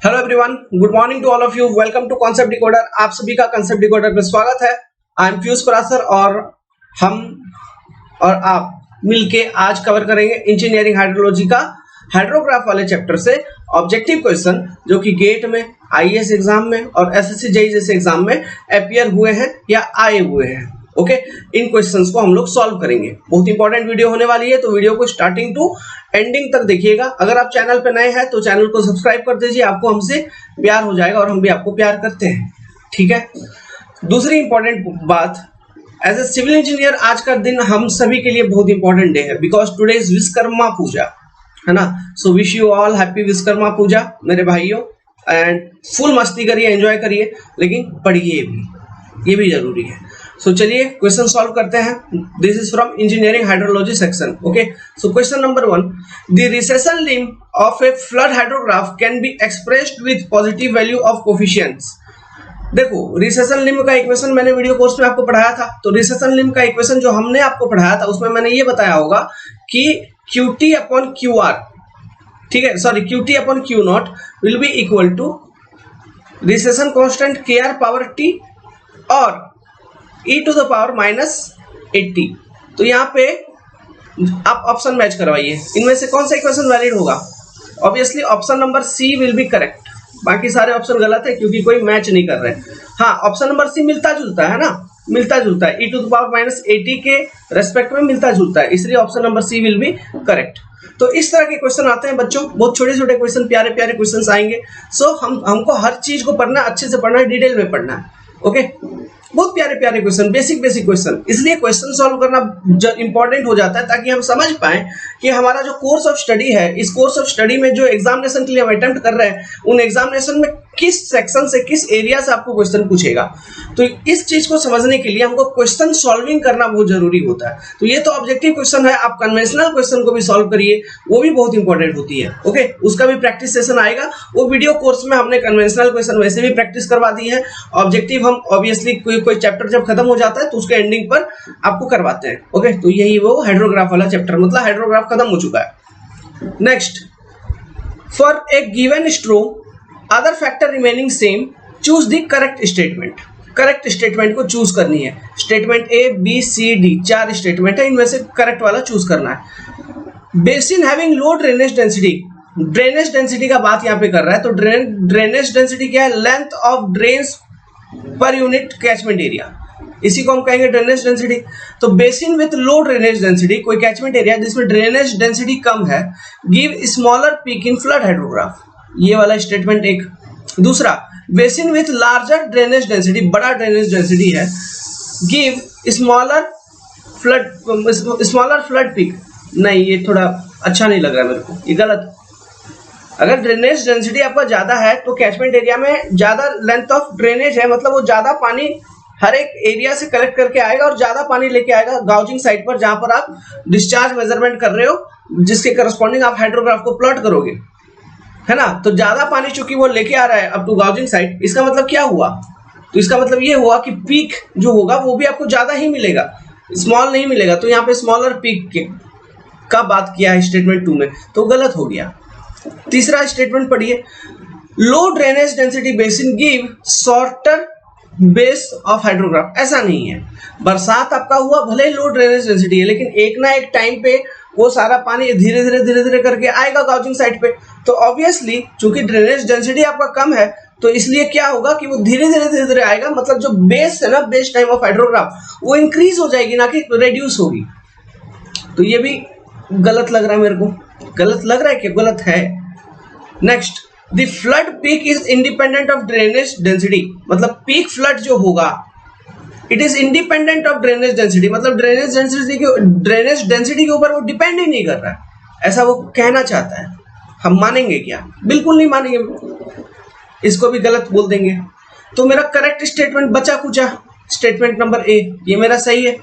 Hello everyone, good morning to all of you. Welcome to concept decoder. आप सभी का concept decoder में स्वागत है। आई एम पीयूष परासर और हम और आप मिलके आज कवर करेंगे इंजीनियरिंग हाइड्रोलॉजी का हाइड्रोग्राफ वाले चैप्टर से ऑब्जेक्टिव क्वेश्चन जो कि गेट में, आईएएस एग्जाम में और एसएससी जेईई जैसे एग्जाम में अपियर हुए हैं या आए हुए हैं। ओके, इन क्वेश्चंस को हम लोग सॉल्व करेंगे। बहुत इंपॉर्टेंट वीडियो होने वाली है, तो वीडियो को स्टार्टिंग टू एंडिंग तक देखिएगा। अगर आप चैनल पे नए हैं तो चैनल को सब्सक्राइब कर दीजिए, आपको हमसे प्यार हो जाएगा और हम भी आपको प्यार करते हैं। ठीक है। दूसरी इंपॉर्टेंट बात, एज ए सिविल इंजीनियर आज का दिन हम सभी के लिए बहुत इंपॉर्टेंट डे है, because today is Vishwakarma Puja, है ना। So wish you all happy Vishwakarma Puja मेरे भाइयों। एंड फुल मस्ती करिए, एंजॉय करिए, लेकिन पढ़िए भी, ये भी जरूरी है। सो चलिए क्वेश्चन सॉल्व करते हैं। This is from engineering hydrology section. Okay, so question number 1, the recession limit of A flood hydrograph can be expressed with positive value of coefficients. देखो, रिसेशन लिमिट का इक्वेशन मैंने वीडियो कोर्स में आपको पढ़ाया था। तो रिसेशन लिमिट का equation जो हमने आपको पढ़ाया था उसमें मैंने ये बताया होगा कि QT अपॉन QR, ठीक है, sorry, QT upon Q naught will be equal to recession constant KR power T और e टू द पावर -80। तो यहाँ पे आप ऑप्शन मैच करवाइए, इनमें से कौन सा इक्वेशन वैलिड होगा। Obviously option number C will be correct, बाकी सारे ऑप्शन गलत है क्योंकि कोई मैच नहीं कर रहे हैं। हाँ, ऑप्शन नंबर C मिलता जुलता है ना, मिलता जुलता है, e टू द पावर -80 के रेस्पेक्ट में मिलता जुलता है, इसलिए option number C will be correct. तो इस तरह के क्वेश्चन आते हैं बच्चों, बहुत छोटे छोटे क्वेश्चन, प्यारे प्यारे क्वेश्चन आएंगे। सो हमको हर चीज को पढ़ना, अच्छे से पढ़ना है, डिटेल में पढ़ना है। ओके, बहुत प्यारे प्यारे क्वेश्चन, बेसिक क्वेश्चन, इसलिए क्वेश्चन सॉल्व करना इंपॉर्टेंट हो जाता है ताकि हम समझ पाए कि हमारा जो कोर्स ऑफ स्टडी है, इस कोर्स ऑफ स्टडी में जो एग्जामिनेशन के लिए हम अटेम्प्ट कर रहे हैं, उन एग्जामिनेशन में किस सेक्शन से, किस एरिया से आपको क्वेश्चन पूछेगा। तो इस चीज को समझने के लिए हमको क्वेश्चन सॉल्विंग करना बहुत जरूरी होता है। तो ये तो ऑब्जेक्टिव क्वेश्चन है, आप कन्वेंशनल क्वेश्चन को भी सॉल्व करिए, वो भी बहुत इंपॉर्टेंट होती है। ओके, उसका भी प्रैक्टिस सेशन आएगा, वो वीडियो कोर्स में हमने कन्वेंशनल क्वेश्चन वैसे भी प्रैक्टिस करवा दी है। ऑब्जेक्टिव हम ऑब्वियसली कोई चैप्टर जब खत्म हो जाता है तो उसके एंडिंग पर आपको करवाते हैं। ओके, तो यही वो हाइड्रोग्राफ वाला चैप्टर, मतलब हाइड्रोग्राफ खत्म हो चुका है। Next, for a given stroke other factor remaining same, choose the correct statement. Correct statement को चूज करनी है। Statement A, B, C, D 4 statement है, इनमें से करेक्ट वाला चूज करना है। Basin having low drainage density, drainage density का बात यहाँ पे कर रहा है। तो ड्रेनेज डेंसिटी क्या है? Length of drains per unit catchment area, इसी को हम कहेंगे ड्रेनेज डेंसिटी। तो basin with low drainage density, कोई कैचमेंट एरिया जिसमें ड्रेनेज डेंसिटी कम है, give smaller peak in flood hydrograph, ये वाला स्टेटमेंट एक। दूसरा, basin with larger drainage density, बड़ा ड्रेनेज डेंसिटी है, गिव स्मॉलर फ्लड पीक। नहीं, ये थोड़ा अच्छा नहीं लग रहा मेरे को, ये गलत। अगर ड्रेनेज डेंसिटी आपका ज्यादा है तो कैचमेंट एरिया में ज्यादा लेंथ ऑफ ड्रेनेज है, मतलब वो ज्यादा पानी हर एक एरिया से कलेक्ट करके आएगा और ज्यादा पानी लेके आएगा गाउजिंग साइट पर, जहां पर आप डिस्चार्ज मेजरमेंट कर रहे हो, जिसके करस्पॉन्डिंग आप हाइड्रोग्राफ को प्लॉट करोगे, है ना। तो ज्यादा पानी चूंकि वो लेके आ रहा है अप टू गाउजिंग साइट, इसका मतलब क्या हुआ? तो इसका मतलब ये हुआ कि पीक जो होगा वो भी आपको ज्यादा ही मिलेगा, स्मॉल नहीं मिलेगा। तो यहाँ पे स्मॉलर पीक का बात किया है स्टेटमेंट 2 में, तो गलत हो गया। तीसरा स्टेटमेंट पढ़िए, low drainage density basin give shorter base of hydrograph. ऐसा नहीं है, बरसात आपका हुआ, भले लो ड्रेनेज डेंसिटी है, लेकिन एक ना एक टाइम पे वो सारा पानी धीरे धीरे करके आएगा गाउजिंग साइट पे। तो ऑब्वियसली चूंकि ड्रेनेज डेंसिटी आपका कम है, तो इसलिए क्या होगा कि वो धीरे धीरे आएगा, मतलब जो बेस है ना, बेस टाइम ऑफ हाइड्रोग्राफ, वो इंक्रीज हो जाएगी, ना कि रेड्यूस होगी। तो ये भी गलत लग रहा है मेरे को, गलत लग रहा है कि गलत है। Next, the flood peak is independent of drainage density, मतलब पीक फ्लड जो होगा it is independent of drainage density, मतलब ड्रेनेज डेंसिटी के ऊपर वो डिपेंड ही नहीं कर रहा है, ऐसा वो कहना चाहता है। हम मानेंगे क्या? बिल्कुल नहीं मानेंगे, इसको भी गलत बोल देंगे। तो मेरा करेक्ट स्टेटमेंट बचा कुचा स्टेटमेंट नंबर A, ये मेरा सही है।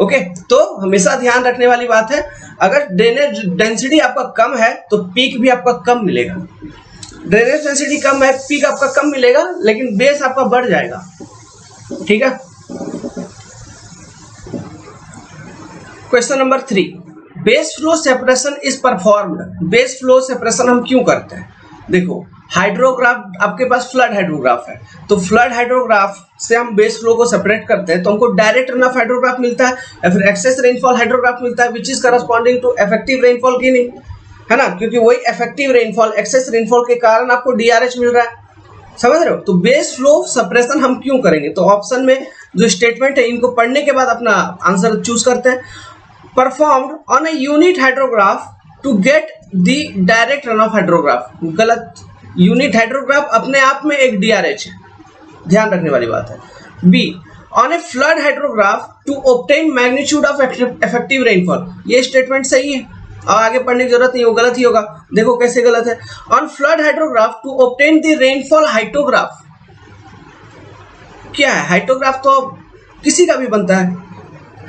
ओके, तो हमेशा ध्यान रखने वाली बात है, अगर ड्रेनेज डेंसिटी आपका कम है तो पीक भी आपका कम मिलेगा। ड्रेनेज डेंसिटी कम है, पीक आपका कम मिलेगा, लेकिन बेस आपका बढ़ जाएगा। ठीक है। Question number 3, base flow separation is performed. Base flow separation हम क्यों करते हैं? देखो हाइड्रोग्राफ आपके पास फ्लड हाइड्रोग्राफ है, तो फ्लड हाइड्रोग्राफ से हम बेस फ्लो को सेपरेट करते हैं तो हमको डायरेक्ट रन ऑफ हाइड्रोग्राफ मिलता है या फिर एक्सेस रेनफॉल हाइड्रोग्राफ मिलता है which is corresponding to effective rainfall की नहीं, है ना, क्योंकि वही इफेक्टिव रेनफॉल एक्सेस रेनफॉल के कारण आपको डीआरएच मिल रहा है, समझ रहे हो। तो बेस फ्लो सेपरेशन हम क्यों करेंगे, तो ऑप्शन में जो स्टेटमेंट है इनको पढ़ने के बाद अपना आंसर चूज करते हैं। Performed on a unit hydrograph to get the direct run off hydrograph, गलत। यूनिट हाइड्रोग्राफ अपने आप में एक डीआरएच है, ध्यान रखने वाली बात है। B on a flood hydrograph to obtain magnitude of effective rainfall, ये स्टेटमेंट सही है और आगे पढ़ने की जरूरत नहीं, वो गलत ही होगा। देखो कैसे गलत है। On flood hydrograph to obtain the rainfall hyetograph, क्या है हाइटोग्राफ, तो किसी का भी बनता है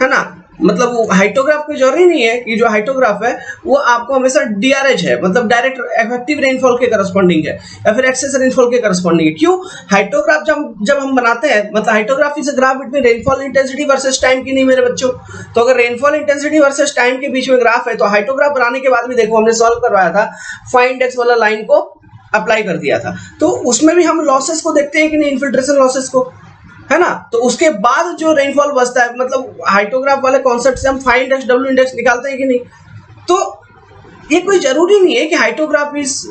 ना, मतलब वो हाइटोग्राफ कोई जरूरी नहीं है कि जो हाइटोग्राफ है वो आपको हमेशा डीआरएच है, मतलब डायरेक्ट इफेक्टिव रेनफॉल के करस्पॉन्डिंग है या फिर एक्सेस रेनफॉल के करस्पॉन्डिंग है। क्यों, हाइटोग्राफ जब हम बनाते हैं, मतलब hyetograph is a graph between rainfall intensity versus time की नहीं मेरे बच्चों। तो अगर रेनफॉल इंटेंसिटी वर्सेस टाइम के बीच में ग्राफ है तो हाइटोग्राफ बनाने के बाद भी देखो हमने सॉल्व करवाया था, फाइव इंडेक्स वाला लाइन को अप्लाई कर दिया था, तो उसमें भी हम लॉसेस को देखते हैं कि नहीं, इन्फिल्ट्रेशन लॉसेस को, है ना। तो उसके बाद जो रेनफॉल बचता है, मतलब हाइटोग्राफ वाले कॉन्सेप्ट से हम फाइव इंडेक्स डब्ल्यू इंडेक्स निकालते हैं कि नहीं। तो ये कोई जरूरी नहीं है कि hyetograph is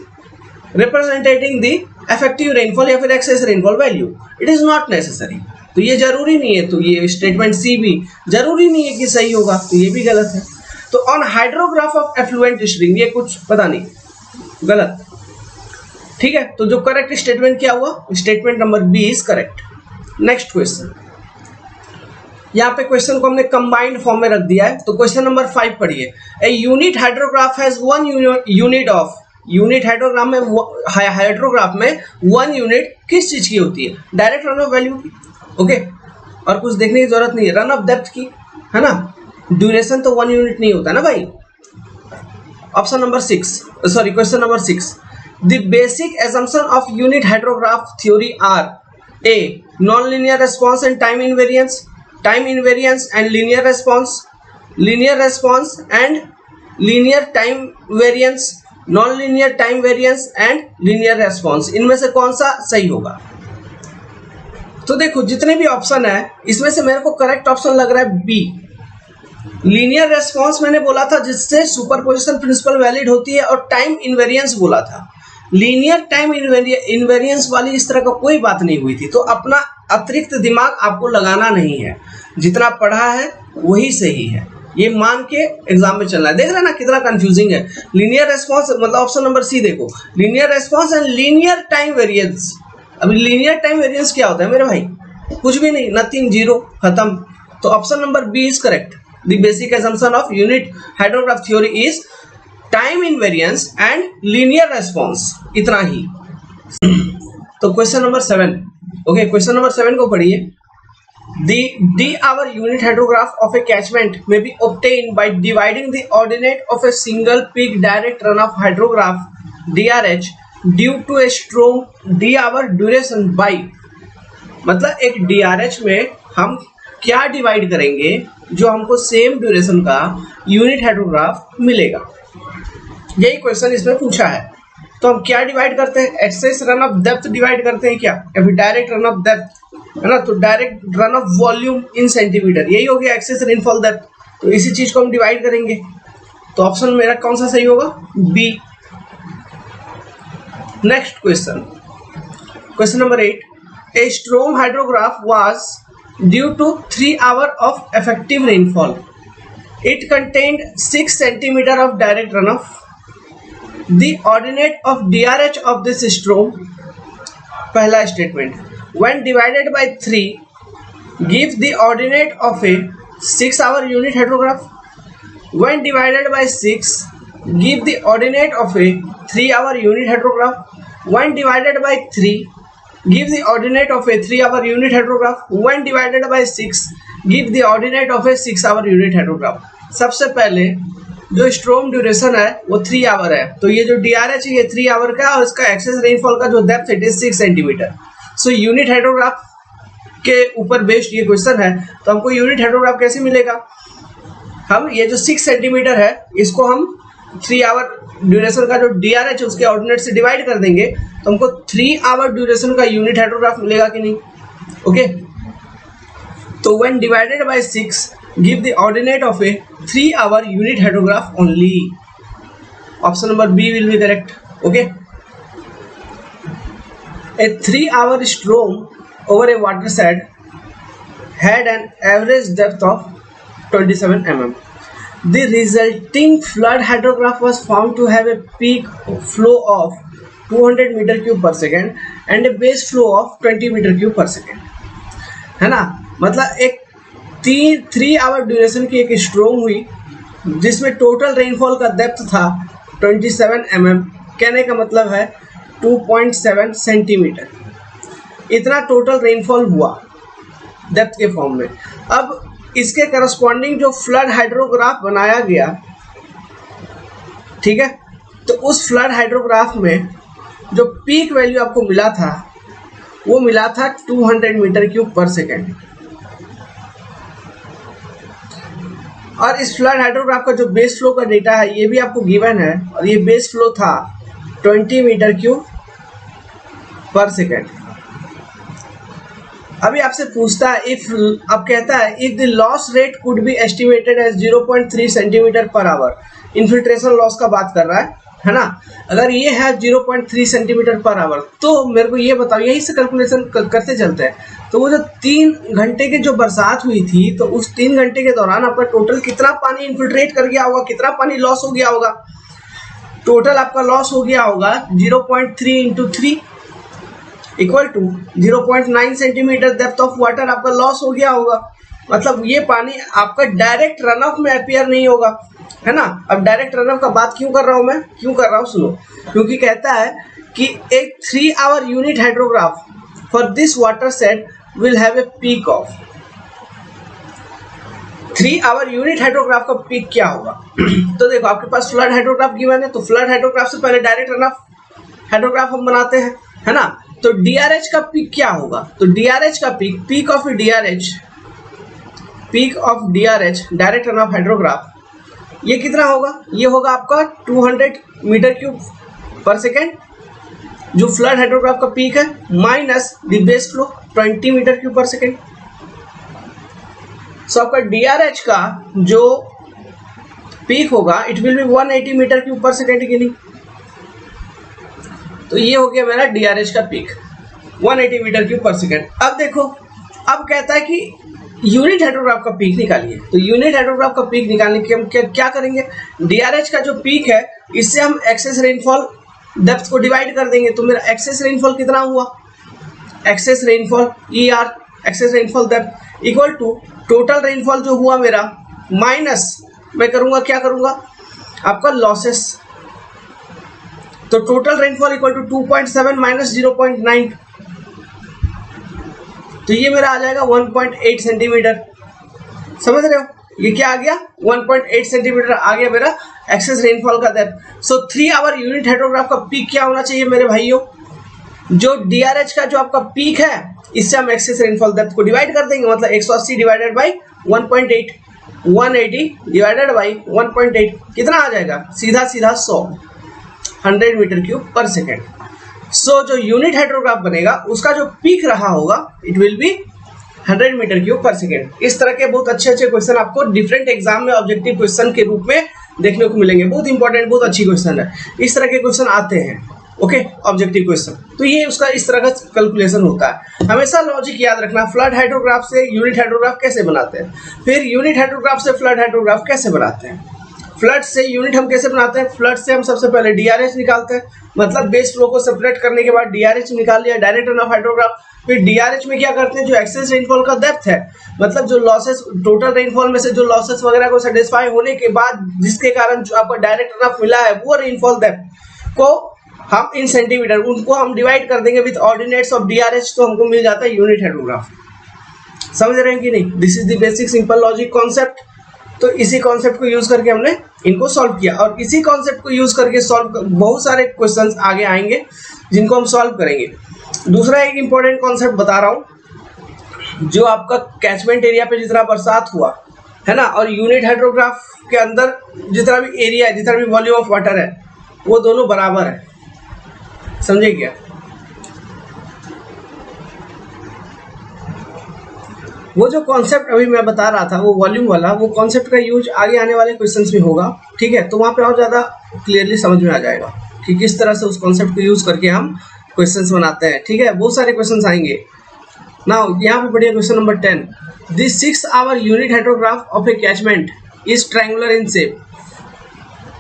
representing the effective rainfall या फिर excess rainfall value, it is not necessary. तो ये जरूरी नहीं है, तो ये स्टेटमेंट सी भी जरूरी नहीं है कि सही होगा, तो ये भी गलत है। तो on hydrograph of effluent stream, ये कुछ पता नहीं, गलत, ठीक है। तो जो करेक्ट स्टेटमेंट क्या हुआ, statement number B is correct. Next question, यहाँ पे क्वेश्चन को हमने कंबाइंड फॉर्म में रख दिया है, तो क्वेश्चन नंबर 5 पढ़िए। A unit hydrograph has one unit of, unit hydrograph में वन यूनिट किस चीज की होती है, डायरेक्ट रन ऑफ वैल्यू की, ओके, और कुछ देखने की जरूरत नहीं है, रन ऑफ डेप्थ की, है ना, ड्यूरेशन तो वन यूनिट नहीं होता ना भाई। Option number 6, sorry question number 6, the basic assumption of unit hydrograph theory are A. Non-linear response and time invariance and linear response and linear time variance, non-linear time variance and linear response, इनमें से कौन सा सही होगा। तो देखो जितने भी ऑप्शन है इसमें से मेरे को करेक्ट ऑप्शन लग रहा है बी, लीनियर रेस्पॉन्स मैंने बोला था जिससे सुपरपोजिशन प्रिंसिपल वैलिड होती है, और टाइम इनवेरियंस बोला था। लीनियर टाइम इनवेरियंस वाली इस तरह का कोई बात नहीं हुई थी, तो अपना अतिरिक्त दिमाग आपको लगाना नहीं है, जितना पढ़ा है वही सही है, ये मान के एग्जाम में चलना है। देख रहे ना कितना कंफ्यूजिंग है। लीनियर रेस्पॉन्स मतलब ऑप्शन नंबर सी देखो, linear response and linear time variance. अभी लीनियर टाइम वेरिएंस क्या होता है मेरे भाई, कुछ भी नहीं, नथिंग, जीरो, खत्म। तो option number B is correct. The basic assumption of unit hydrograph theory is time invariance and linear response, इतना ही। तो question number 7, okay, question number 7 को पढ़िए। D hour unit hydrograph of a catchment may be obtained by dividing the ordinate of a single peak direct runoff hydrograph DRH due to a strong D hour duration by, मतलब एक DRH में हम क्या divide करेंगे जो हमको same duration का unit hydrograph मिलेगा, यही क्वेश्चन इसमें पूछा है। तो हम क्या डिवाइड करते हैं, excess run off depth divide करते हैं क्या, या फिर डायरेक्ट रन ऑफ डेप्थ, है ना। तो डायरेक्ट रन ऑफ वॉल्यूम इन सेंटीमीटर, यही हो गया एक्सेस रेनफॉल डेप्थ, तो इसी चीज को हम डिवाइड करेंगे। तो ऑप्शन मेरा कौन सा सही होगा, B. Next question, question number 8, a storm hydrograph was due to 3 hours of effective rainfall. It contained 6 centimeters of direct runoff. The ordinate of DRH of this storm, पहला statement, when divided by 3 give the ordinate of a 6 hour unit hydrograph. When divided by 6 give the ordinate of a 3 hour unit hydrograph. When divided by 3 give the ordinate of a 3 hour unit hydrograph. When divided by 6 give the ordinate of a 6 hour unit hydrograph. सबसे पहले जो storm duration है वो 3 our है, तो ये जो DRH है ये 3 आवर का, और इसका एक्सेस रेनफॉल का जो डेप्थ है 6 सेंटीमीटर। सो यूनिट हाइड्रोग्राफ के ऊपर बेस्ड ये क्वेश्चन है, तो हमको यूनिट हाइड्रोग्राफ कैसे मिलेगा, हम ये जो 6 सेंटीमीटर है इसको हम 3 आवर ड्यूरेशन का जो DRH उसके ऑर्डिनेट से डिवाइड कर देंगे तो हमको 3 आवर ड्यूरेशन का यूनिट हाइड्रोग्राफ मिलेगा कि नहीं। ओके, तो when divided by 6 give the ordinate of a 3 hour unit hydrograph only. Option number B will be correct. Okay, a 3-hour storm over a watershed had an average depth of 27 mm. The resulting flood hydrograph was found to have a peak flow of 200 meter cube per second and a base flow of 20 meter cube per second. है ना, मतलब एक 3 hour duration की एक स्ट्रोम हुई जिसमें total rainfall का depth था 27 mm। कहने का मतलब है 2.7 सेंटीमीटर, इतना टोटल रेनफॉल हुआ डेप्थ के फॉर्म में। अब इसके करस्पॉन्डिंग जो फ्लड हाइड्रोग्राफ बनाया गया, ठीक है, तो उस फ्लड हाइड्रोग्राफ में जो पीक वैल्यू आपको मिला था वो मिला था 200 मीटर क्यूब पर सेकेंड। और इस फ्लड हाइड्रोग्राफ का जो बेस फ्लो का डेटा है ये भी आपको गिवन है, और ये बेस फ्लो था 20 मीटर क्यूब पर सेकेंड। अभी आपसे पूछता है इफ, अब कहता है if the loss rate could be estimated as 0.3 centimetre per hour, infiltration loss का बात कर रहा है ना। अगर ये है 0.3 सेंटीमीटर पर आवर तो मेरे को ये बताओ, यही से कैलकुलेशन करते चलते हैं, तो वो जो 3 घंटे की जो बरसात हुई थी तो उस 3 घंटे के दौरान आपका टोटल कितना पानी इन्फिल्ट्रेट कर गया होगा, कितना पानी लॉस हो गया होगा। टोटल आपका लॉस हो गया होगा 0.3 into 3 equal to 0.9 centimetre depth of water आपका लॉस हो गया होगा। मतलब ये पानी आपका डायरेक्ट रन ऑफ में अपीयर नहीं होगा, है ना। अब डायरेक्ट रन ऑफ का बात क्यों कर रहा हूं मैं, क्यों कर रहा हूं सुनो, क्योंकि कहता है कि एक 3 hour unit hydrograph for this water set will have a peak of 3 hour unit hydrograph का पीक क्या होगा। तो देखो आपके पास फ्लड हाइड्रोग्राफ गिवन है, तो फ्लड हाइड्रोग्राफ से पहले डायरेक्ट रन ऑफ हाइड्रोग्राफ हम बनाते हैं, है ना। तो DRH का पीक क्या होगा, तो DRH का peak of DRH direct run off hydrograph, ये कितना होगा, ये होगा आपका 200 मीटर क्यूब पर सेकेंड जो फ्लड हाइड्रोग्राफ का पीक है, minus the base flow 20 metre cube per second. So आपका DRH का जो पीक होगा it will be 180 metre cube per second की नहीं। तो ये हो गया मेरा DRH का peak 180 metre cube per second. अब देखो, अब कहता है कि यूनिट हाइड्रोग्राफ का पीक निकालिए, तो यूनिट हाइड्रोग्राफ का पीक निकालने के हम क्या करेंगे, DRH का जो पीक है इससे हम एक्सेस रेनफॉल डेप्थ को डिवाइड कर देंगे। तो मेरा एक्सेस रेनफॉल कितना हुआ, excess rainfall ER excess rainfall depth equal to total rainfall जो हुआ मेरा माइनस मैं करूंगा क्या करूंगा आपका लॉसेस। तो total rainfall equal to 2.7 minus 0.9, तो ये मेरा आ जाएगा 1.8 सेंटीमीटर। समझ रहे हो, ये क्या आ गया 1.8 सेंटीमीटर आ गया मेरा एक्सेस रेनफॉल का depth. So 3 hour unit hydrograph का पीक क्या होना चाहिए मेरे भाइयों, जो DRH का जो आपका पीक है इससे हम एक्सेस रेनफॉल डेप्थ को डिवाइड कर देंगे, मतलब 180 डिवाइडेड बाई 1.8, 180 डिवाइडेड बाई 1.8 कितना आ जाएगा, सीधा 100 metre cube per second. So जो यूनिट हाइड्रोग्राफ बनेगा उसका जो पीक रहा होगा it will be 100 metre cube per second. इस तरह के बहुत अच्छे क्वेश्चन आपको डिफरेंट एग्जाम में ऑब्जेक्टिव क्वेश्चन के रूप में देखने को मिलेंगे। बहुत इंपॉर्टेंट, बहुत अच्छी क्वेश्चन है, इस तरह के क्वेश्चन आते हैं। ओके, ऑब्जेक्टिव क्वेश्चन, तो ये उसका इस तरह का कैलकुलेशन होता है। हमेशा लॉजिक याद रखना, फ्लड हाइड्रोग्राफ से यूनिट हाइड्रोग्राफ कैसे बनाते हैं, फिर यूनिट हाइड्रोग्राफ से फ्लड हाइड्रोग्राफ कैसे बनाते हैं। फ्लड से यूनिट हम कैसे बनाते हैं, फ्लड से हम सबसे पहले DRH निकालते हैं, मतलब बेस फ्लो को सेपरेट करने के बाद DRH निकाल लिया, डायरेक्ट रन ऑफ हाइड्रोग्राफ। फिर DRH में क्या करते हैं, जो एक्सेस रेनफॉल का डेप्थ है, मतलब जो लॉसेस टोटल रेनफॉल में से जो लॉसेस वगैरह को सेटिस्फाई होने के बाद जिसके कारण जो आपको डायरेक्ट रन ऑफ मिला है वो रेनफॉल डेप्थ को हम इन सेंटीमीटर उनको हम डिवाइड कर देंगे विद ऑर्डिनेट्स ऑफ DRH, तो हमको मिल जाता है यूनिट हाइड्रोग्राफ। समझ रहे हैं कि नहीं, this is the basic simple logic concept. तो इसी कॉन्सेप्ट को यूज करके हमने इनको सॉल्व किया, और इसी कॉन्सेप्ट को यूज करके सॉल्व बहुत सारे क्वेश्चंस आगे आएंगे जिनको हम सॉल्व करेंगे। दूसरा एक इंपॉर्टेंट कॉन्सेप्ट बता रहा हूं, जो आपका कैचमेंट एरिया पे जितना बरसात हुआ है ना। और यूनिट हाइड्रोग्राफ के अंदर जितना भी एरिया है, जितना भी वॉल्यूम ऑफ वाटर है, वो दोनों बराबर है, समझे क्या। वो जो कॉन्सेप्ट अभी मैं बता रहा था, वो वॉल्यूम वाला, वो कॉन्सेप्ट का यूज आगे आने वाले क्वेश्चंस में होगा, ठीक है। तो वहाँ पे और ज़्यादा क्लियरली समझ में आ जाएगा कि किस तरह से उस कॉन्सेप्ट को यूज करके हम क्वेश्चंस बनाते हैं, ठीक है। बहुत सारे क्वेश्चंस आएंगे। नाउ यहाँ पे बढ़िया question number 10, this 6 hour unit hydrograph of a catchment is triangular in shape.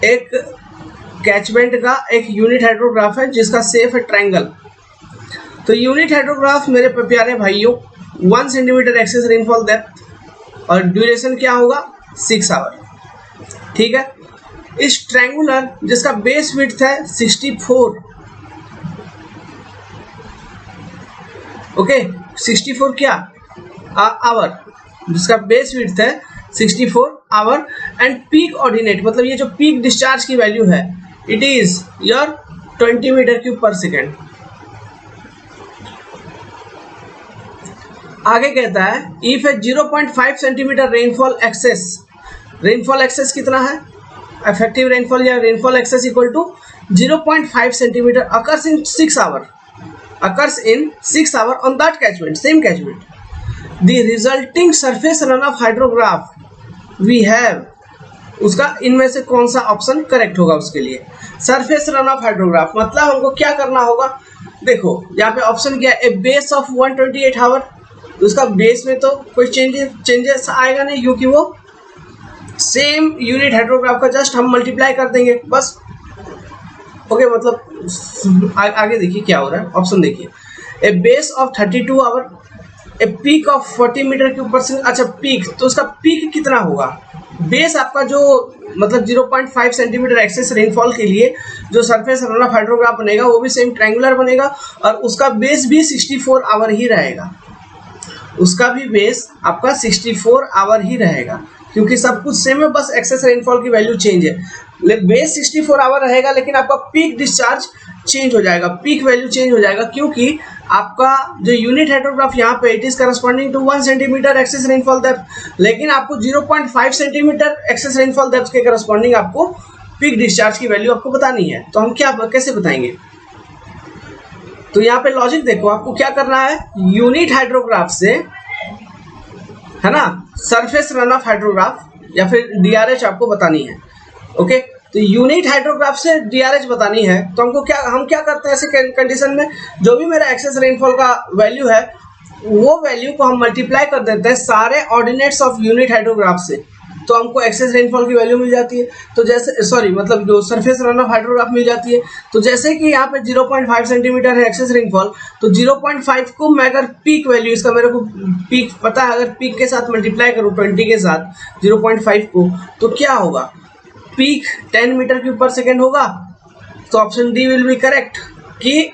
एक कैचमेंट का एक यूनिट हाइड्रोग्राफ है जिसका शेप है ट्रायंगल। तो यूनिट हाइड्रोग्राफ मेरे प्यारे भाइयों 1 सेंटीमीटर एक्सेस रेनफॉल डेप्थ और ड्यूरेशन क्या होगा 6 आवर, ठीक है। इस ट्रायंगुलर जिसका बेस विड्थ है 64, ओके 64 क्या आवर, जिसका बेस विड्थ है 64 आवर एंड पीक ऑर्डिनेट, मतलब ये जो पीक डिस्चार्ज की वैल्यू है it is your 20 metre cube per second. आगे कहता है if a 0.5 centimetre rainfall excess, rainfall excess कितना है, इफेक्टिव रेनफॉल या rainfall excess equal to 0.5 centimetre occurs in 6 hour, occurs in 6 hours on that catchment, same catchment. The resulting surface runoff hydrograph we have, उसका इनमें से कौन सा option correct होगा उसके लिए। सरफेस रन ऑफ हाइड्रोग्राफ मतलब हमको क्या करना होगा, देखो यहाँ पे ऑप्शन क्या है, ए बेस ऑफ 128 आवर, उसका बेस में तो कोई चेंजेस आएगा नहीं क्योंकि वो सेम यूनिट हाइड्रोग्राफ का जस्ट हम मल्टीप्लाई कर देंगे बस, ओके। मतलब आगे देखिए क्या हो रहा है, ऑप्शन देखिए, a base of 32 hour, a peak of 40 metre cube per second. अच्छा पीक, तो उसका पीक कितना होगा, बेस आपका जो मतलब 0.5 सेंटीमीटर एक्सेस रेनफॉल के लिए जो सरफेस रन ऑफ हाइड्रोग्राफ बनेगा वो भी सेम ट्रायंगुलर बनेगा और उसका बेस भी 64 आवर ही रहेगा, उसका भी बेस आपका 64 आवर ही रहेगा क्योंकि सब कुछ सेम है, बस एक्सेस रेनफॉल की वैल्यू चेंज है। बेस 64 आवर रहेगा लेकिन आपका पीक डिस्चार्ज चेंज हो जाएगा, पीक वैल्यू चेंज हो जाएगा क्योंकि आपका जो यूनिट हाइड्रोग्राफ यहाँ पे it is corresponding to 1 centimetre excess rainfall depth, लेकिन आपको 0.5 सेंटीमीटर एक्सेस रेनफॉल डेप्थ के करस्पॉन्डिंग आपको पीक डिस्चार्ज की वैल्यू आपको बतानी है। तो हम क्या कैसे बताएंगे, तो यहाँ पे लॉजिक देखो, आपको क्या करना है, यूनिट हाइड्रोग्राफ से, है ना, सरफेस रन ऑफ हाइड्रोग्राफ या फिर डीआरएच आपको बतानी है, ओके। तो यूनिट हाइड्रोग्राफ से डीआरएच बतानी है तो हम क्या करते हैं ऐसे कंडीशन में, जो भी मेरा एक्सेस रेनफॉल का वैल्यू है वो वैल्यू को हम मल्टीप्लाई कर देते हैं सारे ऑर्डिनेट्स ऑफ यूनिट हाइड्रोग्राफ से, तो हमको एक्सेस रेनफॉल की वैल्यू मिल जाती है। तो जैसे सॉरी मतलब जो सरफेस रन ऑफ हाइड्रोग्राफ मिल जाती है। तो जैसे कि यहाँ पे 0.5 सेंटीमीटर है एक्सेस रेनफॉल, तो 0.5 को मैं अगर पीक वैल्यू, इसका मेरे को पीक पता है, अगर पीक के साथ मल्टीप्लाई करूँ 20 के साथ 0.5 को, तो क्या होगा, peak 10 metre cube per second होगा। तो option D will be correct कि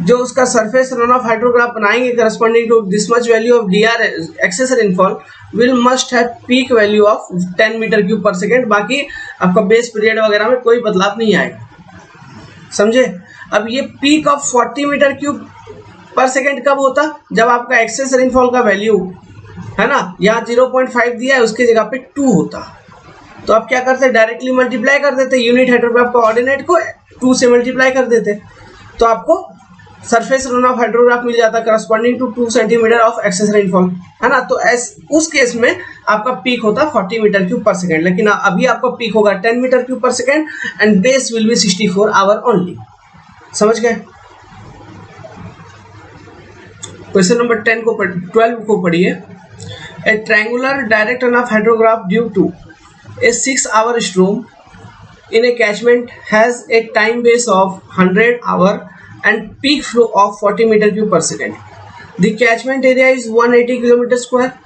जो उसका सरफेस रन ऑफ हाइड्रोग्राफ बनाएंगे corresponding to this much value of DR excess rainfall will must have peak value of 10 metre cube per second, बाकी आपका base period वगैरह में कोई बदलाव नहीं आएगा, समझे। अब ये peak of 40 metre cube per second कब होता, जब आपका एक्सेस रेनफॉल का वैल्यू है ना, यहाँ 0.5 दिया है उसकी जगह पे 2 होता। तो आप क्या करते, डायरेक्टली मल्टीप्लाई कर देते, यूनिट हाइड्रोग्राफ का ऑर्डिनेट को 2 से मल्टीप्लाई कर देते, तो आपको सरफेस रन ऑफ हाइड्रोग्राफ मिल जाता corresponding to 2 centimetre of excess rainfall, है ना। तो उस केस में आपका पीक होता 40 मीटर क्यूब पर सेकेंड, लेकिन अभी आपका पीक होगा 10 metre cube per second and base will be 64 hour only, समझ गए। क्वेश्चन नंबर 12 को पढ़िए, a triangular direct run off hydrograph due to a 6-hour storm in a catchment has a time base of 100 hour and peak flow of 40 meter cube per second. The catchment area is 180 kilometer square.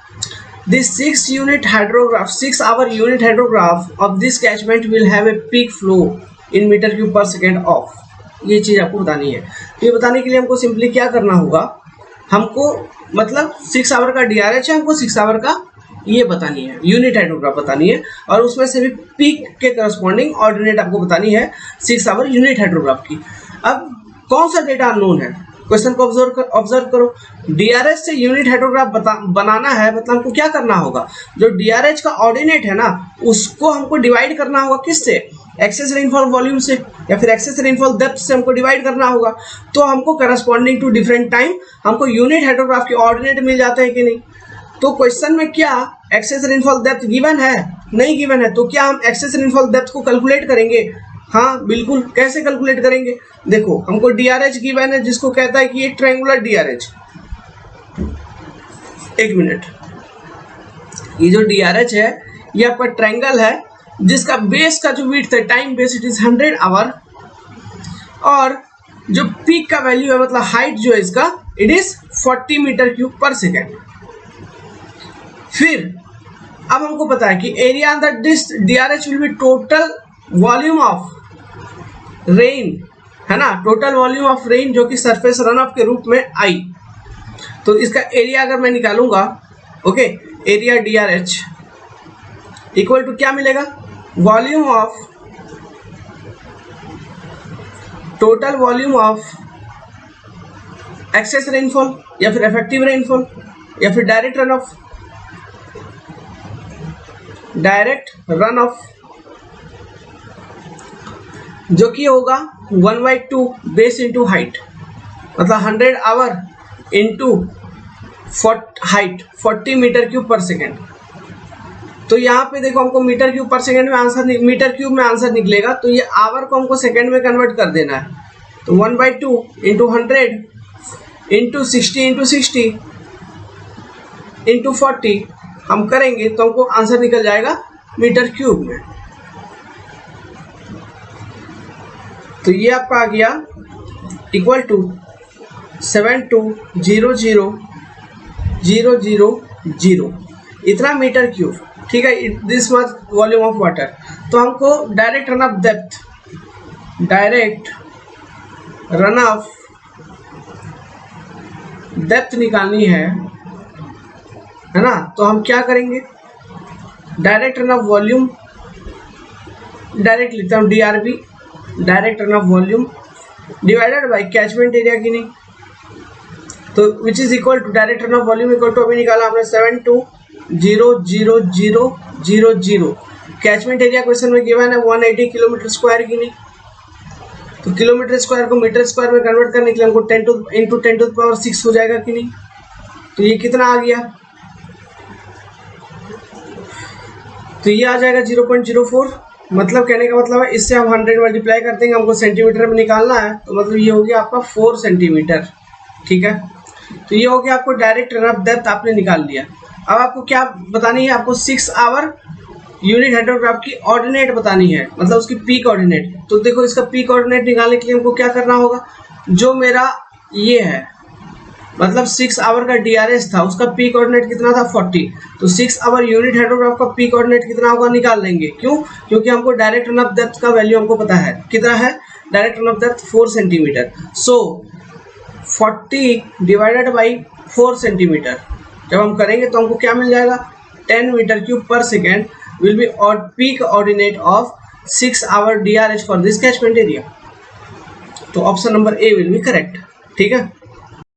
The 6-hour unit hydrograph of this catchment will have a peak flow in meter cube per second of, ये चीज आपको बतानी है। तो ये बताने के लिए हमको सिंपली क्या करना होगा, हमको मतलब 6 आवर का डीआरएच है, हमको 6 आवर का ये बतानी है, यूनिट हाइड्रोग्राफ बतानी है, और उसमें से भी पीक के करस्पॉन्डिंग ऑर्डिनेट आपको बतानी है 6 आवर यूनिट हाइड्रोग्राफ की। अब कौन सा डेटा अननोन है, क्वेश्चन को ऑब्जर्व करो। डीआरएच से यूनिट हाइड्रोग्राफ बनाना है, मतलब हमको क्या करना होगा, जो डीआरएच का ऑर्डिनेट है ना उसको हमको डिवाइड करना होगा किससे, एक्सेस रेनफॉल वॉल्यूम से या फिर एक्सेस रेनफॉल डेप्थ से हमको डिवाइड करना होगा। तो हमको करस्पॉन्डिंग टू डिफरेंट टाइम हमको यूनिट हाइड्रोग्राफ के ऑर्डिनेट मिल जाते हैं कि नहीं। तो क्वेश्चन में क्या एक्सेस रेनफॉल डेप्थ गिवन है, नहीं गिवन है, तो क्या हम एक्सेस रेनफॉल डेप्थ को कैलकुलेट करेंगे, हाँ बिल्कुल। कैसे कैलकुलेट करेंगे, देखो हमको डीआरएच गिवन है जिसको कहता है कि ये ट्रायंगुलर डीआरएच, एक मिनट, ये जो डीआरएच है ये आपका ट्रायंगल है जिसका बेस का जो विड्थ है time base it is 100 hour, और जो पीक का वैल्यू है मतलब हाइट जो है इसका it is 40 metre cube per second. फिर अब हमको पता है कि area under this DRH will be total volume of rain, है ना, टोटल वॉल्यूम ऑफ रेन जो कि सरफेस रन ऑफ के रूप में आई। तो इसका एरिया अगर मैं निकालूंगा, okay, area DRH equal to क्या मिलेगा, volume of total volume of excess rainfall या फिर इफेक्टिव रेनफॉल या फिर डायरेक्ट रन ऑफ जो कि होगा 1/2 बेस इंटू हाइट, मतलब 100 hour into height 40 metre cube per second. तो यहाँ पे देखो हमको मीटर क्यूब पर सेकेंड में आंसर, मीटर क्यूब में आंसर निकलेगा, तो ये आवर को हमको सेकेंड में कन्वर्ट कर देना है। तो 1/2 इंटू 100 इंटू 60 इंटू 40 हम करेंगे तो हमको आंसर निकल जाएगा मीटर क्यूब में। तो ये आपका आ गया इक्वल टू 720000 इतना मीटर क्यूब, ठीक है, this was volume of water. तो हमको डायरेक्ट रन ऑफ डेप्थ निकालनी है ना। तो हम क्या करेंगे, direct run off volume, direct लिखता हूँ DRV, direct run off volume divided by catchment area की नहीं, तो which is equal to direct run off volume equal to अभी निकाला हमने 720000। कैचमेंट एरिया क्वेश्चन में गिवन है 180 किलोमीटर स्क्वायर की नहीं, तो किलोमीटर स्क्वायर को मीटर स्क्वायर में कन्वर्ट करने के लिए हमको 10⁻6 हो जाएगा कि नहीं। तो ये कितना आ गया, तो ये आ जाएगा 0.04, मतलब कहने का मतलब है इससे हम 100 मल्टीप्लाई कर देंगे, हमको सेंटीमीटर में निकालना है, तो मतलब ये हो गया आपका 4 सेंटीमीटर, ठीक है। तो ये हो गया आपको डायरेक्ट रन ऑफ डेप्थ आपने निकाल लिया। अब आपको क्या बतानी है, आपको 6 आवर यूनिट हाइड्रोग्राफ की ऑर्डिनेट बतानी है, मतलब उसकी पीक ऑर्डिनेट। तो देखो इसका पीक ऑर्डिनेट निकालने के लिए हमको क्या करना होगा, जो मेरा ये है मतलब 6 आवर का डीआरएस था उसका पीक ऑर्डिनेट कितना था 40, तो 6 आवर यूनिट हाइड्रोग्राफ का पीक ऑर्डिनेट कितना होगा निकाल लेंगे। क्यों, क्योंकि हमको डायरेक्ट रन ऑफ डेप्थ का वैल्यू हमको पता है कितना है, direct run off depth 4 centimetre. So 40 divided by 4 centimetre जब हम करेंगे तो हमको क्या मिल जाएगा, 10 metre cube per second will be peak ordinate of 6 hour DRH for this catchment area। तो option number A will be correct, ठीक है।